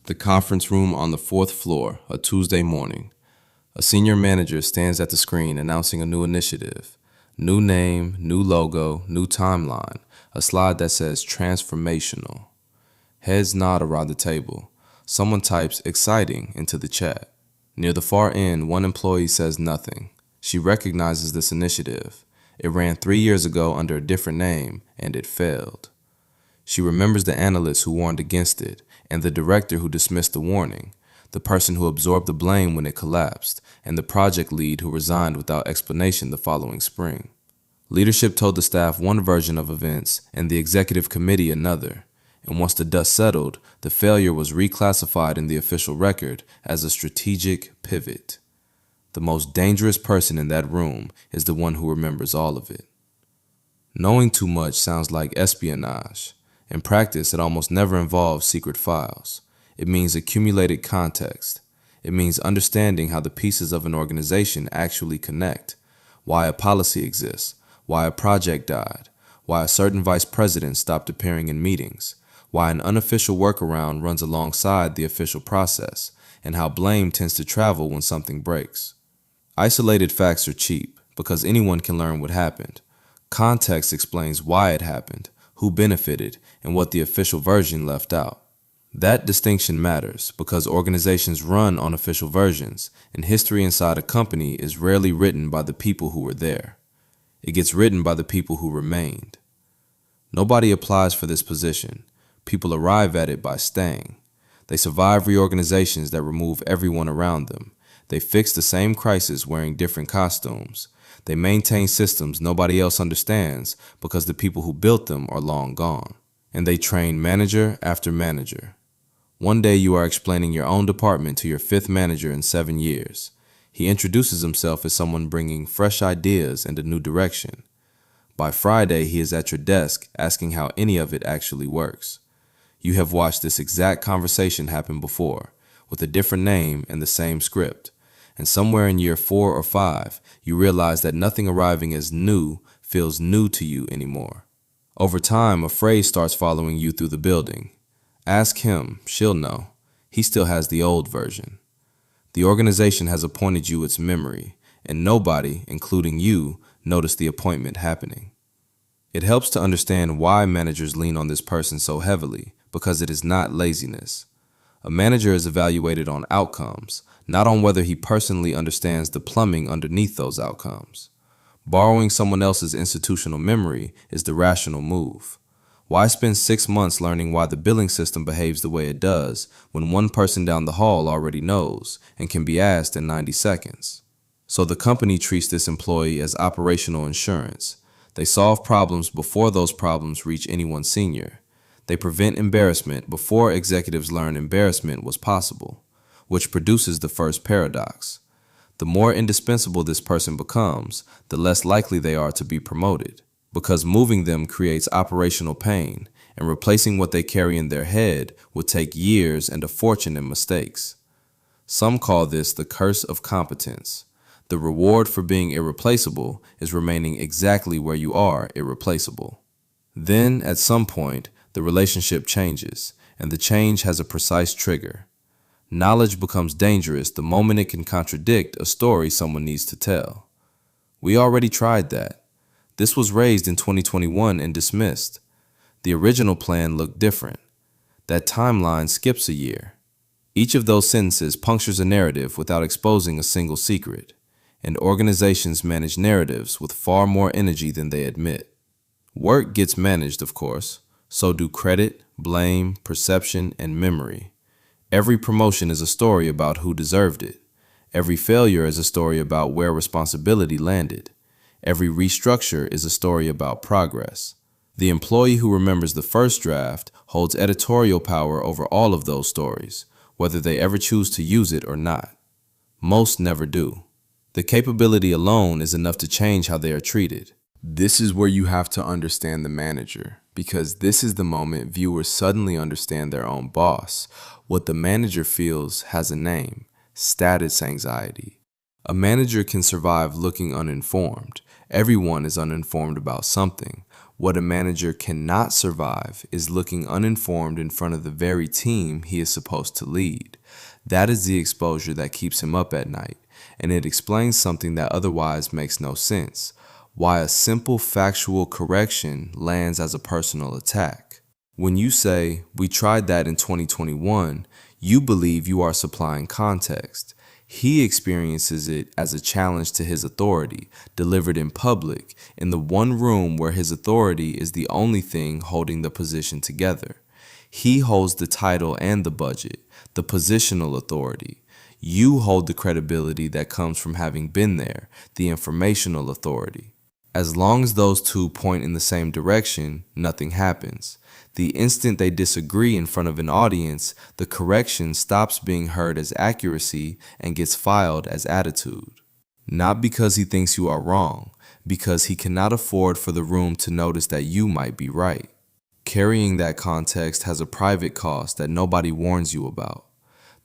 The conference room on the fourth floor, a Tuesday morning. A senior manager stands at the screen announcing a new initiative. New name, new logo, new timeline, a slide that says transformational. Heads nod around the table. Someone types exciting into the chat. Near the far end, one employee says nothing. She recognizes this initiative. It ran 3 years ago under a different name, and it failed. She remembers the analyst who warned against it, and the director who dismissed the warning, the person who absorbed the blame when it collapsed, and the project lead who resigned without explanation the following spring. Leadership told the staff one version of events and the executive committee another, and once the dust settled, the failure was reclassified in the official record as a strategic pivot. The most dangerous person in that room is the one who remembers all of it. Knowing too much sounds like espionage. In practice, it almost never involves secret files. It means accumulated context. It means understanding how the pieces of an organization actually connect, why a policy exists, why a project died, why a certain vice president stopped appearing in meetings, why an unofficial workaround runs alongside the official process, and how blame tends to travel when something breaks. Isolated facts are cheap because anyone can learn what happened. Context explains why it happened, who benefited, and what the official version left out. That distinction matters because organizations run on official versions, and history inside a company is rarely written by the people who were there. It gets written by the people who remained. Nobody applies for this position. People arrive at it by staying. They survive reorganizations that remove everyone around them. They fix the same crisis wearing different costumes. They maintain systems nobody else understands because the people who built them are long gone. And they train manager after manager. One day you are explaining your own department to your fifth manager in 7 years. He introduces himself as someone bringing fresh ideas and a new direction. By Friday, he is at your desk asking how any of it actually works. You have watched this exact conversation happen before, with a different name and the same script. And somewhere in year 4 or 5, you realize that nothing arriving as new feels new to you anymore. Over time, a phrase starts following you through the building. Ask him, she'll know. He still has the old version. The organization has appointed you its memory, and nobody, including you, noticed the appointment happening. It helps to understand why managers lean on this person so heavily, because it is not laziness. A manager is evaluated on outcomes, not on whether he personally understands the plumbing underneath those outcomes. Borrowing someone else's institutional memory is the rational move. Why spend 6 months learning why the billing system behaves the way it does when one person down the hall already knows and can be asked in 90 seconds? So the company treats this employee as operational insurance. They solve problems before those problems reach anyone senior. They prevent embarrassment before executives learn embarrassment was possible, which produces the first paradox. The more indispensable this person becomes, the less likely they are to be promoted, because moving them creates operational pain, and replacing what they carry in their head would take years and a fortune in mistakes. Some call this the curse of competence. The reward for being irreplaceable is remaining exactly where you are irreplaceable. Then, at some point, the relationship changes, and the change has a precise trigger. Knowledge becomes dangerous the moment it can contradict a story someone needs to tell. We already tried that. This was raised in 2021 and dismissed. The original plan looked different. That timeline skips a year. Each of those sentences punctures a narrative without exposing a single secret, and organizations manage narratives with far more energy than they admit. Work gets managed, of course. So do credit, blame, perception, and memory. Every promotion is a story about who deserved it. Every failure is a story about where responsibility landed. Every restructure is a story about progress. The employee who remembers the first draft holds editorial power over all of those stories, whether they ever choose to use it or not. Most never do. The capability alone is enough to change how they are treated. This is where you have to understand the manager, because this is the moment viewers suddenly understand their own boss. What the manager feels has a name: status anxiety. A manager can survive looking uninformed. Everyone is uninformed about something. What a manager cannot survive is looking uninformed in front of the very team he is supposed to lead. That is the exposure that keeps him up at night, and it explains something that otherwise makes no sense: why a simple factual correction lands as a personal attack. When you say, "We tried that in 2021, you believe you are supplying context. He experiences it as a challenge to his authority, delivered in public, in the one room where his authority is the only thing holding the position together. He holds the title and the budget, the positional authority. You hold the credibility that comes from having been there, the informational authority. As long as those two point in the same direction, nothing happens. The instant they disagree in front of an audience, the correction stops being heard as accuracy and gets filed as attitude. Not because he thinks you are wrong, because he cannot afford for the room to notice that you might be right. Carrying that context has a private cost that nobody warns you about.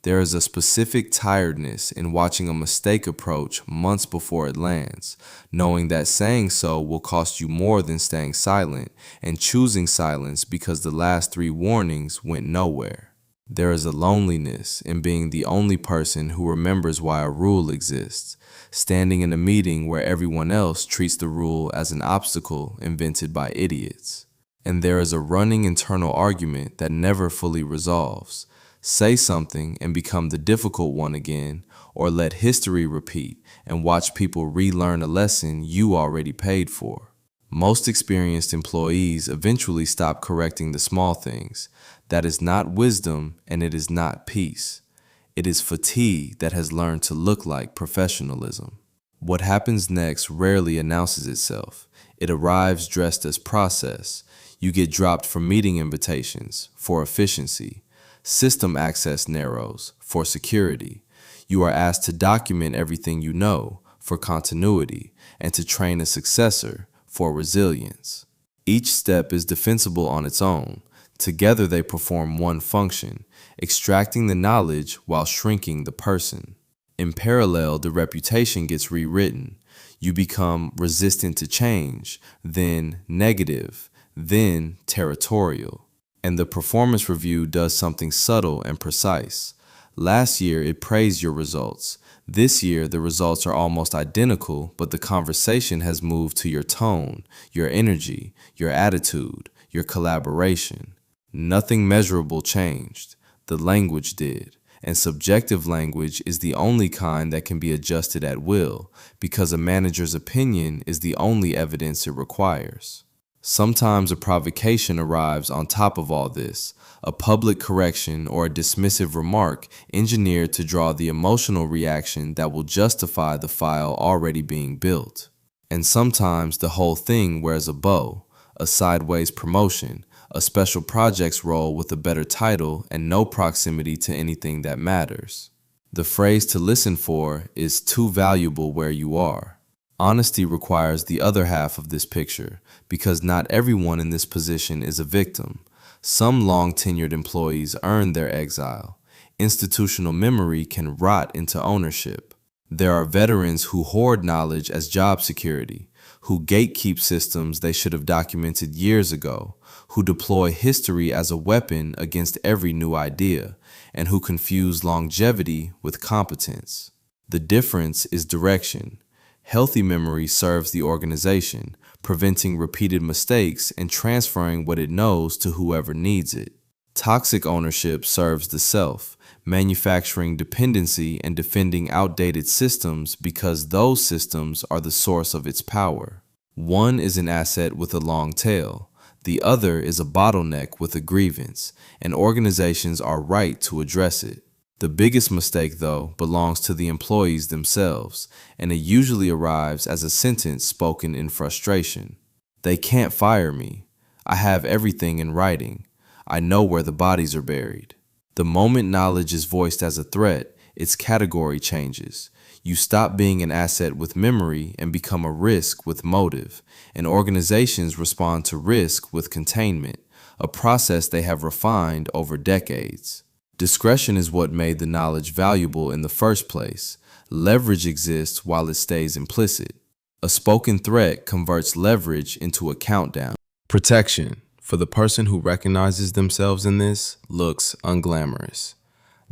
There is a specific tiredness in watching a mistake approach months before it lands, knowing that saying so will cost you more than staying silent, and choosing silence because the last 3 warnings went nowhere. There is a loneliness in being the only person who remembers why a rule exists, standing in a meeting where everyone else treats the rule as an obstacle invented by idiots. And there is a running internal argument that never fully resolves. Say something and become the difficult one again, or let history repeat and watch people relearn a lesson you already paid for. Most experienced employees eventually stop correcting the small things. That is not wisdom, and it is not peace. It is fatigue that has learned to look like professionalism. What happens next rarely announces itself. It arrives dressed as process. You get dropped from meeting invitations for efficiency. System access narrows for security. You are asked to document everything you know for continuity and to train a successor for resilience. Each step is defensible on its own. Together they perform one function, extracting the knowledge while shrinking the person. In parallel, the reputation gets rewritten. You become resistant to change, then negative, then territorial. And the performance review does something subtle and precise. Last year, it praised your results. This year, the results are almost identical, but the conversation has moved to your tone, your energy, your attitude, your collaboration. Nothing measurable changed. The language did. And subjective language is the only kind that can be adjusted at will, because a manager's opinion is the only evidence it requires. Sometimes a provocation arrives on top of all this, a public correction or a dismissive remark engineered to draw the emotional reaction that will justify the file already being built. And sometimes the whole thing wears a bow, a sideways promotion, a special projects role with a better title and no proximity to anything that matters. The phrase to listen for is too valuable where you are. Honesty requires the other half of this picture, because not everyone in this position is a victim. Some long-tenured employees earn their exile. Institutional memory can rot into ownership. There are veterans who hoard knowledge as job security, who gatekeep systems they should have documented years ago, who deploy history as a weapon against every new idea, and who confuse longevity with competence. The difference is direction. Healthy memory serves the organization, preventing repeated mistakes and transferring what it knows to whoever needs it. Toxic ownership serves the self, manufacturing dependency and defending outdated systems because those systems are the source of its power. One is an asset with a long tail. The other is a bottleneck with a grievance, and organizations are right to address it. The biggest mistake, though, belongs to the employees themselves, and it usually arrives as a sentence spoken in frustration. They can't fire me. I have everything in writing. I know where the bodies are buried. The moment knowledge is voiced as a threat, its category changes. You stop being an asset with memory and become a risk with motive, and organizations respond to risk with containment, a process they have refined over decades. Discretion is what made the knowledge valuable in the first place. Leverage exists while it stays implicit. A spoken threat converts leverage into a countdown. Protection, for the person who recognizes themselves in this, looks unglamorous.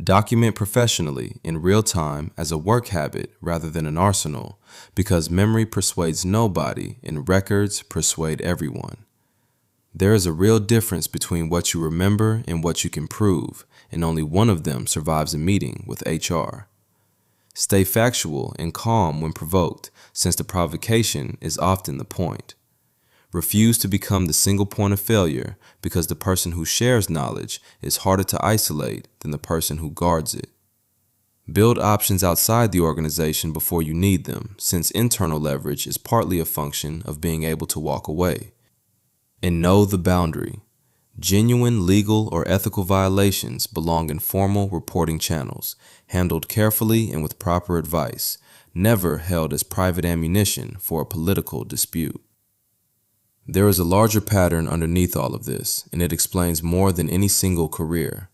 Document professionally in real time as a work habit rather than an arsenal, because memory persuades nobody and records persuade everyone. There is a real difference between what you remember and what you can prove, and only one of them survives a meeting with HR. Stay factual and calm when provoked, since the provocation is often the point. Refuse to become the single point of failure, because the person who shares knowledge is harder to isolate than the person who guards it. Build options outside the organization before you need them, since internal leverage is partly a function of being able to walk away. And know the boundary. Genuine legal or ethical violations belong in formal reporting channels, handled carefully and with proper advice, never held as private ammunition for a political dispute. There is a larger pattern underneath all of this, and it explains more than any single career.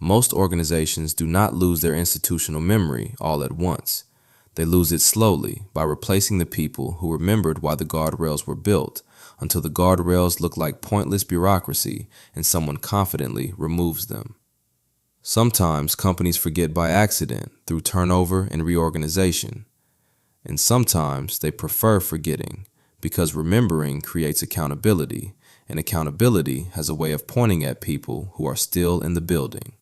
Most organizations do not lose their institutional memory all at once. They lose it slowly by replacing the people who remembered why the guardrails were built, until the guardrails look like pointless bureaucracy and someone confidently removes them. Sometimes companies forget by accident through turnover and reorganization, and sometimes they prefer forgetting, because remembering creates accountability, and accountability has a way of pointing at people who are still in the building.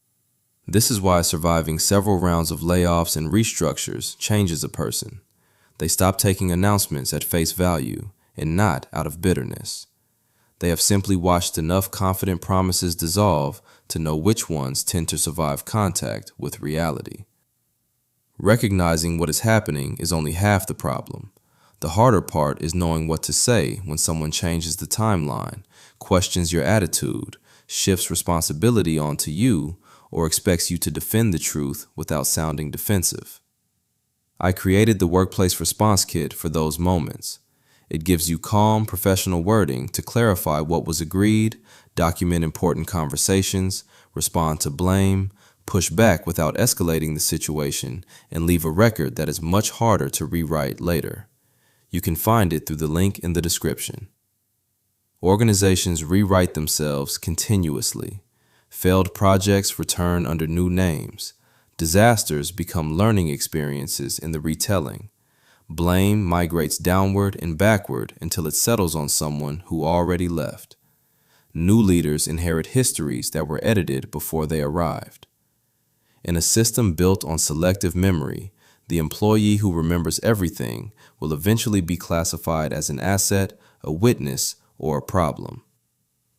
This is why surviving several rounds of layoffs and restructures changes a person. They stop taking announcements at face value and not out of bitterness. They have simply watched enough confident promises dissolve to know which ones tend to survive contact with reality. Recognizing what is happening is only half the problem. The harder part is knowing what to say when someone changes the timeline, questions your attitude, shifts responsibility onto you, or expects you to defend the truth without sounding defensive. I created the Workplace Response Kit for those moments. It gives you calm, professional wording to clarify what was agreed, document important conversations, respond to blame, push back without escalating the situation, and leave a record that is much harder to rewrite later. You can find it through the link in the description. Organizations rewrite themselves continuously. Failed projects return under new names. Disasters become learning experiences in the retelling. Blame migrates downward and backward until it settles on someone who already left. New leaders inherit histories that were edited before they arrived. In a system built on selective memory, the employee who remembers everything will eventually be classified as an asset, a witness, or a problem.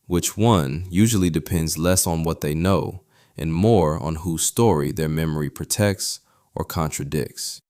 Which one usually depends less on what they know and more on whose story their memory protects or contradicts.